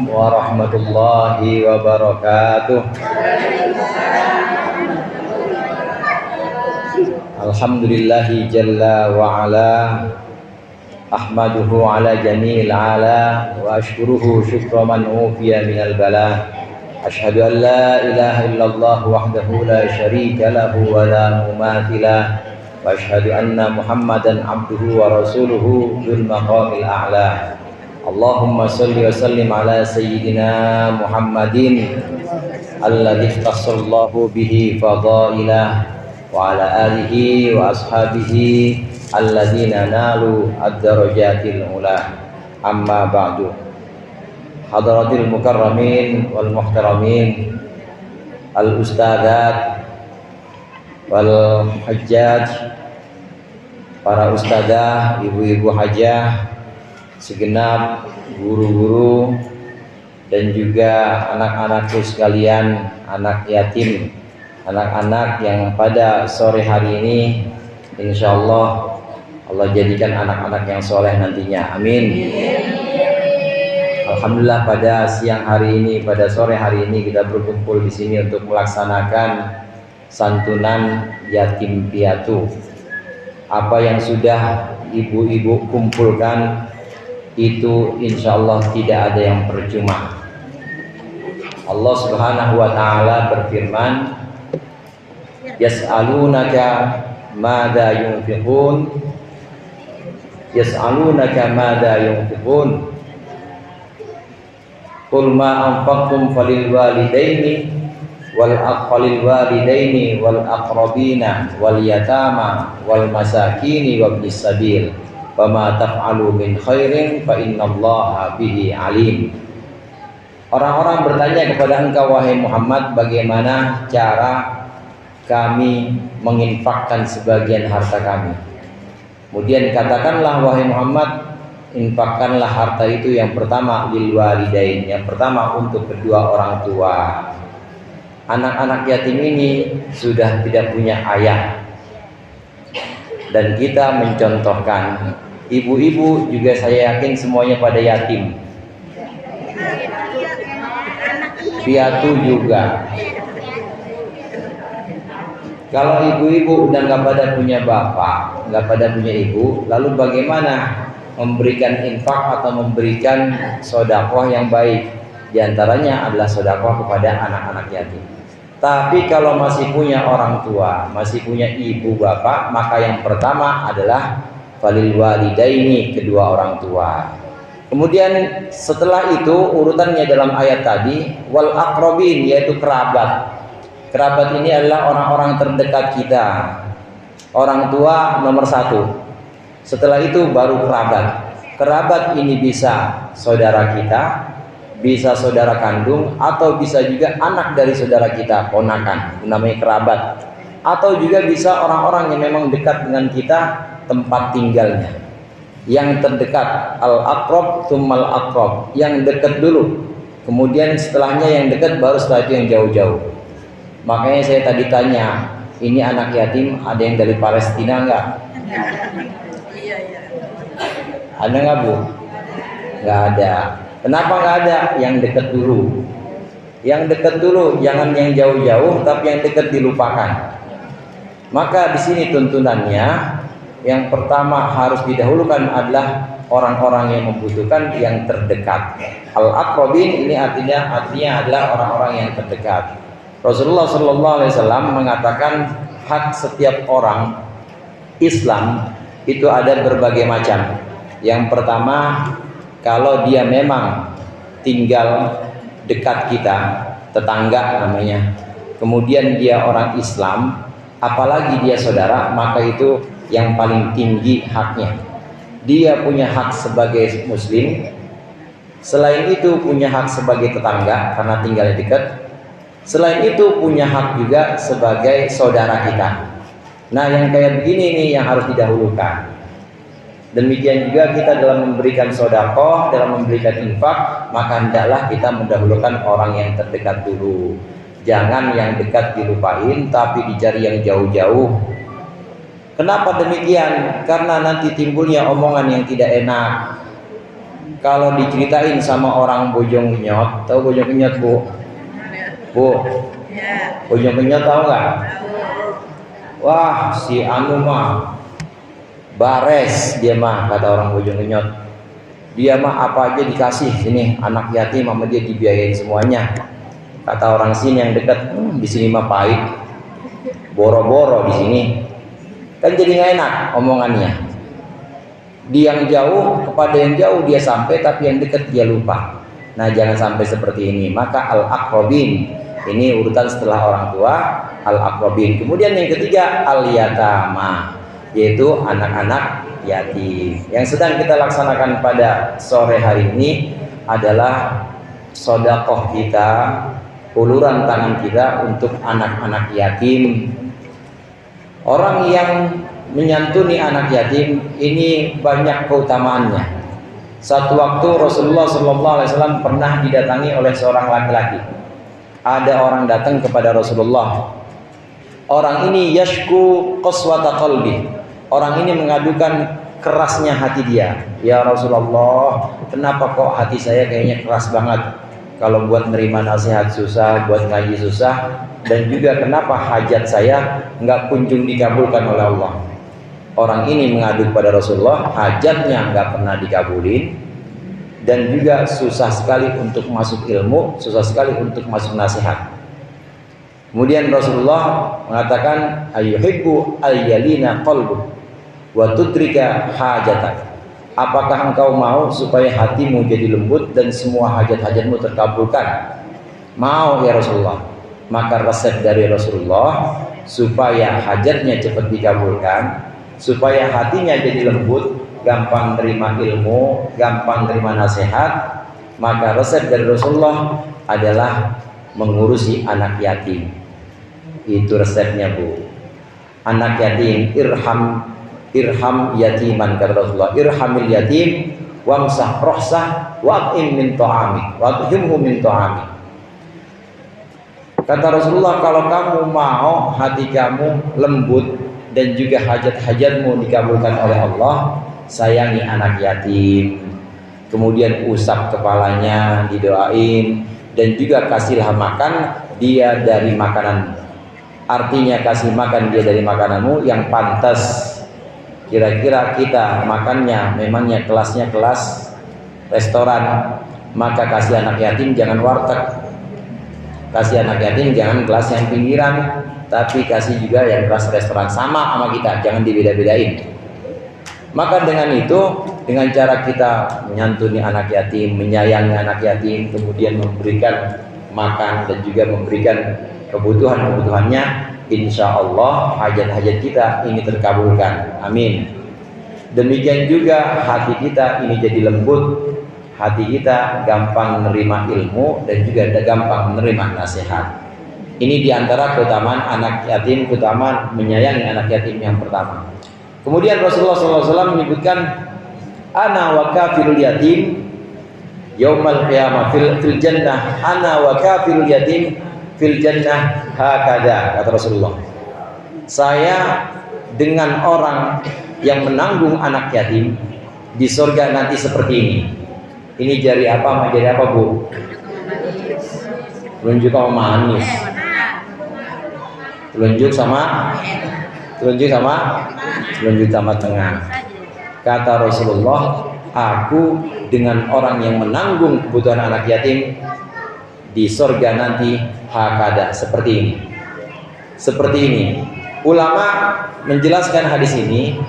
warahmatullahi wabarakatuh. Alhamdulillahi jalla wa ala, ahmaduhu ala jamil ala, wa ashkuruhu syukra man ufiya minal bala. Ashhadu an la ilaha illallah wahdahu la syarika lahu wa la mumathila, wa ashhadu anna muhammadan abduhu wa rasuluhu dzul maqamil a'la. Allahumma salli wa sallim ala sayyidina Muhammadin alladzi ikhtassallahu bihi fadailah, wa ala alihi wa ashabihi alladzina nalu ad-darajatil ula. Amma ba'du. Hadratil mukarramin wal muhtaramin, al ustadzat wal hajjaj, para ustadzah, ibu-ibu hajah, segenap guru-guru dan juga anak-anakku sekalian, anak yatim, anak-anak yang pada sore hari ini insyaallah Allah jadikan anak-anak yang soleh nantinya, amin. Alhamdulillah pada siang hari ini, pada sore hari ini kita berkumpul di sini untuk melaksanakan santunan yatim piatu. Apa yang sudah ibu-ibu kumpulkan itu insyaallah tidak ada yang percuma. Allah Subhanahu wa taala berfirman, yas'alunaka madza yunfiqun, yas'alunaka madza yunfiqun, qul ma anfaqtum falil walidaini wal aqfalil walidaini wal aqrabina wal yatama wal masakini wabnis sabil wa ma taf'alu min khairin fa innallaha bihi alim. Orang-orang bertanya kepada engkau wahai Muhammad, bagaimana cara kami menginfakkan sebagian harta kami. Kemudian katakanlah wahai Muhammad, infakkanlah harta itu yang pertama lil walidain, yang pertama untuk kedua orang tua. Anak-anak yatim ini sudah tidak punya ayah, dan kita mencontohkan. Ibu-ibu juga saya yakin semuanya pada yatim, piatu juga. Kalau ibu-ibu udah nggak pada punya bapak, nggak pada punya ibu, lalu bagaimana memberikan infak atau memberikan sedekah yang baik? Di antaranya adalah sedekah kepada anak-anak yatim. Tapi kalau masih punya orang tua, masih punya ibu bapak, maka yang pertama adalah falil walidaini, kedua orang tua. Kemudian setelah itu urutannya dalam ayat tadi wal aqrabin, yaitu kerabat. Kerabat ini adalah orang-orang terdekat kita. Orang tua nomor satu. Setelah itu baru kerabat. Kerabat ini bisa saudara kita, bisa saudara kandung, atau bisa juga anak dari saudara kita, ponakan, namanya kerabat. Atau juga bisa orang-orang yang memang dekat dengan kita, tempat tinggalnya. Yang terdekat, al-aqrab tsummal aqrab, yang dekat dulu. Kemudian setelahnya yang dekat, baru setelah itu yang jauh-jauh. Makanya saya tadi tanya, ini anak yatim ada yang dari Palestina enggak? Ada nggak Bu? Nggak ada. Kenapa nggak ada? Yang dekat dulu. Yang dekat dulu, jangan yang jauh-jauh, tapi yang dekat dilupakan. Maka di sini tuntunannya, yang pertama harus didahulukan adalah orang-orang yang membutuhkan, yang terdekat. Al-aqrabin ini artinya adalah orang-orang yang terdekat. Rasulullah SAW mengatakan hak setiap orang Islam itu ada berbagai macam. Yang pertama, kalau dia memang tinggal dekat kita, tetangga namanya, kemudian dia orang Islam, apalagi dia saudara, maka itu yang paling tinggi haknya. Dia punya hak sebagai muslim, selain itu punya hak sebagai tetangga karena tinggalnya dekat, selain itu punya hak juga sebagai saudara kita. Nah, yang kayak begini nih yang harus didahulukan. Demikian juga kita dalam memberikan sedekah, dalam memberikan infak, maka hendaklah kita mendahulukan orang yang terdekat dulu. Jangan yang dekat dilupain, tapi dicari yang jauh-jauh. Kenapa demikian? Karena nanti timbulnya omongan yang tidak enak. kalau diceritain sama orang Bojong Kenyot, tahu Bojong Kenyot Bu? Bu, Bojong Kenyot tahu nggak? Wah, si anu mah bares dia mah, kata orang Bojong Kenyot. Dia mah apa aja dikasih, sini anak yatim sama dia dibiayain semuanya. Kata orang sini yang dekat, di sini mah pahit, boro-boro di sini. Kan jadi nggak enak omongannya. Dia yang jauh kepada yang jauh dia sampai, tapi yang dekat dia lupa. Nah, jangan sampai seperti ini. Maka al-aqrabin, ini urutan setelah orang tua, al-aqrabin. Kemudian yang ketiga al-yatama, yaitu anak-anak yatim. Yang sedang kita laksanakan pada sore hari ini adalah sedekah kita, uluran tangan kita untuk anak-anak yatim. Orang yang menyantuni anak yatim ini banyak keutamaannya. Satu waktu Rasulullah SAW pernah didatangi oleh seorang laki-laki. Ada orang datang kepada Rasulullah. Orang ini yashku qaswata qalbi. Orang ini mengadukan kerasnya hati dia. Ya Rasulullah, kenapa kok hati saya kayaknya keras banget? Kalau buat nerima nasihat susah, buat ngaji susah, dan juga kenapa hajat saya nggak kunjung dikabulkan oleh Allah. Orang ini mengadu kepada Rasulullah, hajatnya nggak pernah dikabulin, dan juga susah sekali untuk masuk ilmu, susah sekali untuk masuk nasihat. Kemudian Rasulullah mengatakan, ayyuhibbu al-yalina qalbu wa tudrika hajatak. Apakah engkau mau supaya hatimu jadi lembut dan semua hajat-hajatmu terkabulkan? Mau ya Rasulullah. Maka resep dari Rasulullah supaya hajatnya cepat dikabulkan, supaya hatinya jadi lembut, gampang terima ilmu, gampang terima nasihat, maka resep dari Rasulullah adalah mengurusi anak yatim. Itu resepnya Bu. Anak yatim, irham yatiman, kata Rasulullah, irhamil yatim wamsah rohsah wa'im min ta'amik wa'imhu min ta'amik. Kata Rasulullah, kalau kamu mau hati kamu lembut dan juga hajat-hajatmu dikabulkan oleh Allah, sayangi anak yatim, kemudian usap kepalanya, didoain, dan juga kasihlah makan dia dari makanan. Artinya kasih makan dia dari makananmu yang pantas. Kira-kira kita makannya memangnya kelasnya kelas restoran, maka kasih anak yatim jangan warteg, kasih anak yatim jangan kelas yang pinggiran, tapi kasih juga yang kelas restoran, sama kita, jangan dibeda-bedain. Maka dengan itu, dengan cara kita menyantuni anak yatim, menyayangi anak yatim, kemudian memberikan makan dan juga memberikan kebutuhan-kebutuhannya, insya Allah hajat-hajat kita ini terkabulkan. Amin. Demikian juga hati kita ini jadi lembut, hati kita gampang menerima ilmu dan juga gampang menerima nasihat. Ini diantara keutamaan anak yatim, keutamaan menyayangi anak yatim yang pertama. Kemudian Rasulullah SAW menyebutkan, ana wa kafirul yatim yaumal qiyamah fil jannah, ana wa kafirul yatim fil jannah hakada, kata Rasulullah. Saya dengan orang yang menanggung anak yatim di surga nanti seperti ini. Ini jari apa sama jari apa Bu? Telunjuk sama manis. Telunjuk sama tengah. Kata Rasulullah, aku dengan orang yang menanggung kebutuhan anak yatim di surga nanti hakada, seperti ini. Seperti ini. Ulama menjelaskan hadis ini,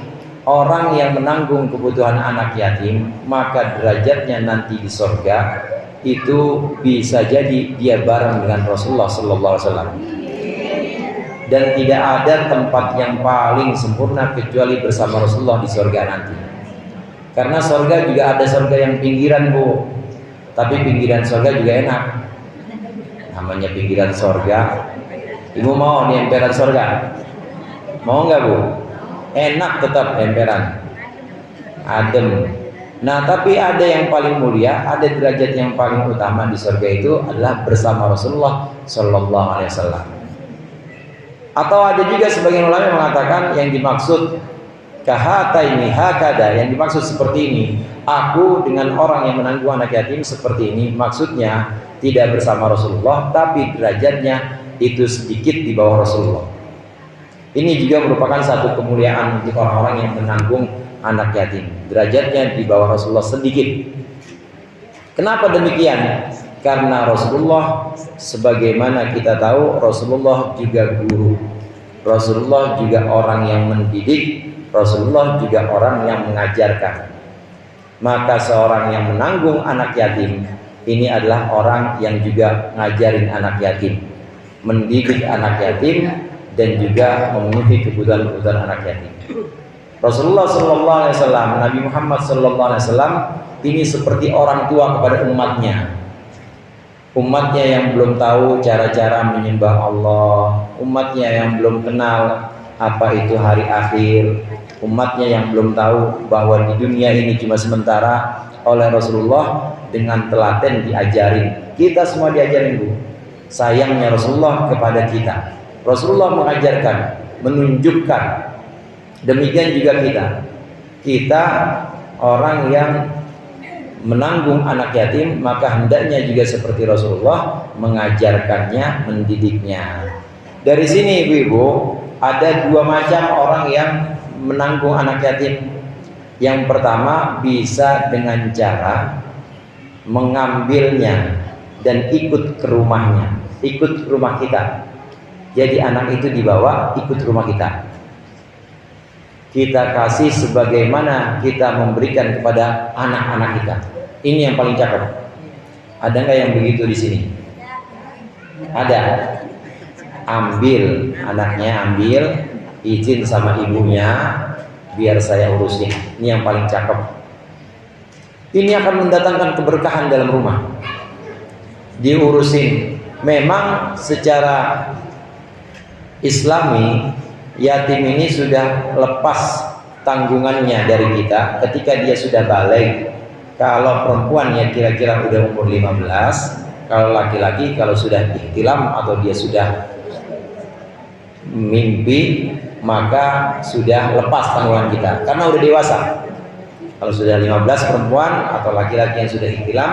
orang yang menanggung kebutuhan anak yatim, maka derajatnya nanti di surga itu bisa jadi dia bareng dengan Rasulullah sallallahu alaihi wasallam. Dan tidak ada tempat yang paling sempurna kecuali bersama Rasulullah di surga nanti. Karena surga juga ada surga yang pinggiran Bu, tapi pinggiran surga juga enak. Namanya pinggiran surga. Ibu mau di emperan surga? Mau nggak Bu? Enak tetap emperan, adem. Nah, tapi ada yang paling mulia, ada derajat yang paling utama di surga itu adalah bersama Rasulullah Sallallahu Alaihi Wasallam. Atau ada juga sebagian ulama yang mengatakan yang dimaksud kahataini hakada, yang dimaksud seperti ini, aku dengan orang yang menanggung anak yatim seperti ini, maksudnya tidak bersama Rasulullah tapi derajatnya itu sedikit di bawah Rasulullah. Ini juga merupakan satu kemuliaan untuk orang-orang yang menanggung anak yatim, derajatnya di bawah Rasulullah sedikit. Kenapa demikian? Karena Rasulullah, sebagaimana kita tahu, Rasulullah juga guru, Rasulullah juga orang yang mendidik, Rasulullah juga orang yang mengajarkan. Maka seorang yang menanggung anak yatim ini adalah orang yang juga ngajarin anak yatim, mendidik anak yatim, dan juga memenuhi kebutuhan-kebutuhan anak yatim. Rasulullah SAW, Nabi Muhammad SAW ini seperti orang tua kepada umatnya. Umatnya yang belum tahu cara-cara menyembah Allah, umatnya yang belum kenal apa itu hari akhir, umatnya yang belum tahu bahwa di dunia ini cuma sementara. Oleh Rasulullah dengan telaten diajarin. Kita semua diajarin, Bu. Sayangnya Rasulullah kepada kita, Rasulullah mengajarkan, menunjukkan. Demikian juga kita orang yang menanggung anak yatim, maka hendaknya juga seperti Rasulullah mengajarkannya, mendidiknya. Dari sini ibu-ibu, ada dua macam orang yang menanggung anak yatim. Yang pertama, bisa dengan cara mengambilnya dan ikut ke rumahnya, ikut ke rumah kita. Jadi anak itu dibawa ikut rumah kita. Kita kasih sebagaimana kita memberikan kepada anak-anak kita. Ini yang paling cakep. Ada nggak yang begitu di sini? Ada. Ambil anaknya, ambil, izin sama ibunya, biar saya urusin. Ini yang paling cakep. Ini akan mendatangkan keberkahan dalam rumah. Diurusin. Memang secara Islami, yatim ini sudah lepas tanggungannya dari kita ketika dia sudah balik. Kalau perempuan ya kira-kira udah umur 15, kalau laki-laki kalau sudah ihtilam atau dia sudah mimpi, maka sudah lepas tanggungan kita karena udah dewasa. Kalau sudah 15 perempuan atau laki-laki yang sudah ihtilam,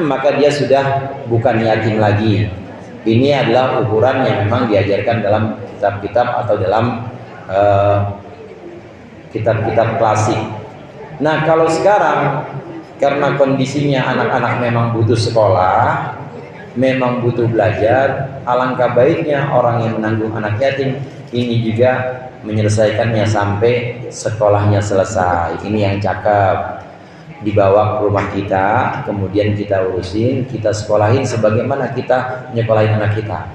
maka dia sudah bukan yatim lagi. Ini adalah ukuran yang memang diajarkan dalam kitab-kitab atau dalam kitab-kitab klasik. Nah, kalau sekarang karena kondisinya anak-anak memang butuh sekolah, memang butuh belajar, alangkah baiknya orang yang menanggung anak yatim ini juga menyelesaikannya sampai sekolahnya selesai. Ini yang cakep. Dibawa ke rumah kita, kemudian kita urusin, kita sekolahin sebagaimana kita nyekolahin anak kita.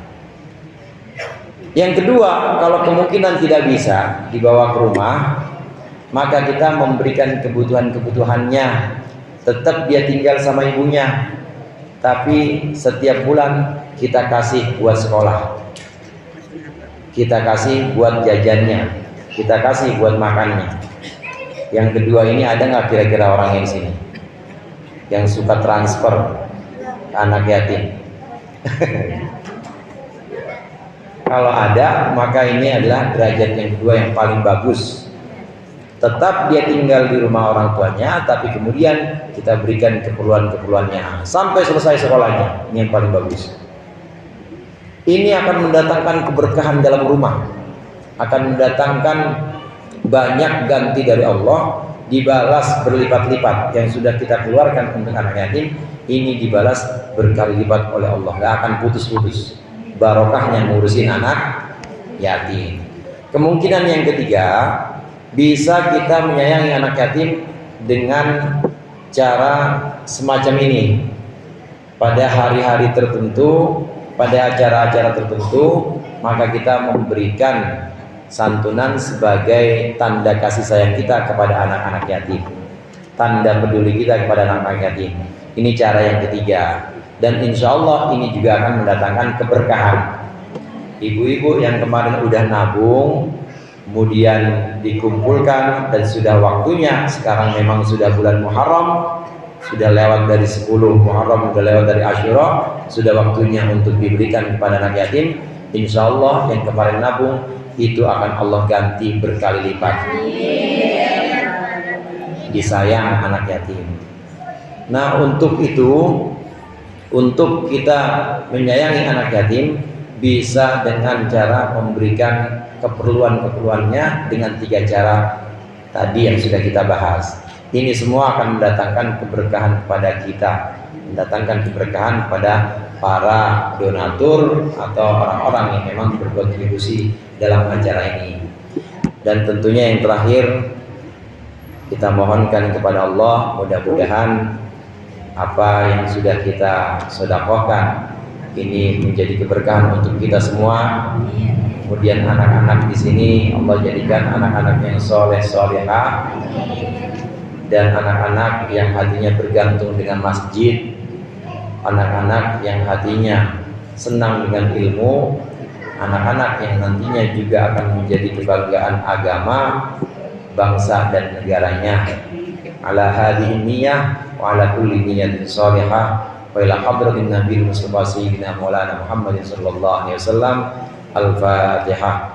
Yang kedua, kalau kemungkinan tidak bisa dibawa ke rumah, maka kita memberikan kebutuhan-kebutuhannya. Tetap dia tinggal sama ibunya, tapi setiap bulan kita kasih buat sekolah, kita kasih buat jajannya, kita kasih buat makannya. Yang kedua ini ada nggak kira-kira orang yang sini yang suka transfer anak yatim? Kalau ada, maka ini adalah derajat yang kedua yang paling bagus. Tetap dia tinggal di rumah orang tuanya, tapi kemudian kita berikan keperluan-keperluannya sampai selesai sekolahnya. Ini yang paling bagus. Ini akan mendatangkan keberkahan dalam rumah, akan mendatangkan banyak ganti dari Allah, dibalas berlipat-lipat. Yang sudah kita keluarkan untuk anak yatim, ini dibalas berkali lipat oleh Allah. Gak akan putus-putus barokahnya ngurusin anak yatim. Kemungkinan yang ketiga, bisa kita menyayangi anak yatim dengan cara semacam ini. Pada hari-hari tertentu, pada acara-acara tertentu, maka kita memberikan santunan sebagai tanda kasih sayang kita kepada anak-anak yatim, tanda peduli kita kepada anak-anak yatim. Ini cara yang ketiga, dan insya Allah ini juga akan mendatangkan keberkahan. Ibu-ibu yang kemarin udah nabung, kemudian dikumpulkan dan sudah waktunya, sekarang memang sudah bulan Muharram, sudah lewat dari 10 Muharram, sudah lewat dari Asyura, sudah waktunya untuk diberikan kepada anak yatim. Insya Allah yang kemarin nabung itu akan Allah ganti berkali lipat. Disayang anak yatim. Nah, untuk itu, untuk kita menyayangi anak yatim bisa dengan cara memberikan keperluan-keperluannya dengan 3 cara tadi yang sudah kita bahas. Ini semua akan mendatangkan keberkahan kepada kita, mendatangkan keberkahan kepada para donatur atau orang-orang yang memang berkontribusi dalam acara ini. Dan tentunya yang terakhir, kita mohonkan kepada Allah, mudah-mudahan apa yang sudah kita sedekahkan ini menjadi keberkahan untuk kita semua. Kemudian anak-anak di sini Allah jadikan anak-anak yang soleh solehah, dan anak-anak yang hatinya bergantung dengan masjid, anak-anak yang hatinya senang dengan ilmu, anak-anak yang nantinya juga akan menjadi kebanggaan agama, bangsa dan negaranya. Ala hadhihi niyyah wa ala kulli niyyatin shalihah wa ila hadratin nabiyil mustafa sayyidina maulana Muhammadin sallallahu alaihi wasallam. Al-Fatihah.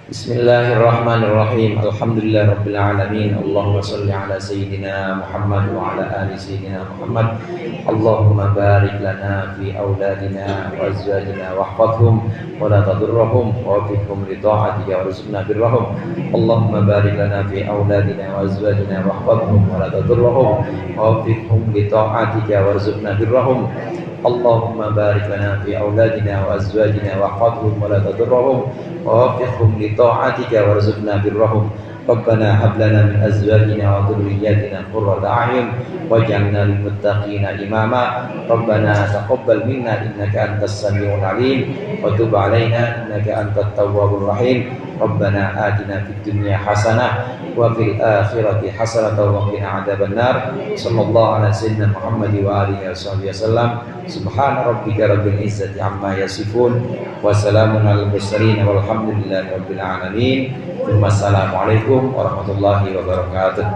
Bismillahirrahmanirrahim. Alhamdulillahirabbil alamin. Allahumma shalli ala sayyidina Muhammad wa ala ali sayyidina Muhammad. Allahumma barik lana fi auladina wa azwajina wahfadhhum wa la tadurruhum wa waffiqhum li ta'atika warzuqna birrahum. Allahumma barik lana fi auladina wa azwajina wahfadhhum wa la tadurruhum wa waffiqhum li ta'atika warzuqna birrahum. Allahumma barik lana fi auladina wa azwajina wahfadhhum wa la tadurruhum wa waffiqhum li ta'atika warzuqna birrahum. Rabbana hab lana min azwajina wa dhurriyyatina qurrata a'yun waj'alna lil muttaqina imama. Rabbana taqabbal minna innaka antas samiul alim wa tub 'alaina innaka antat tawwabur rahim. Rabbana atina fid dunya hasanah wa fil akhirati hasanah wa qina adzabannar. Sallallahu ala sayyidina Muhammad wa alihi wasallam. Subhana rabbika rabbil izzati amma yasifun wa salamun alal mursalin walhamdulillahi rabbil alamin. Wassalamualaikum warahmatullahi wabarakatuh.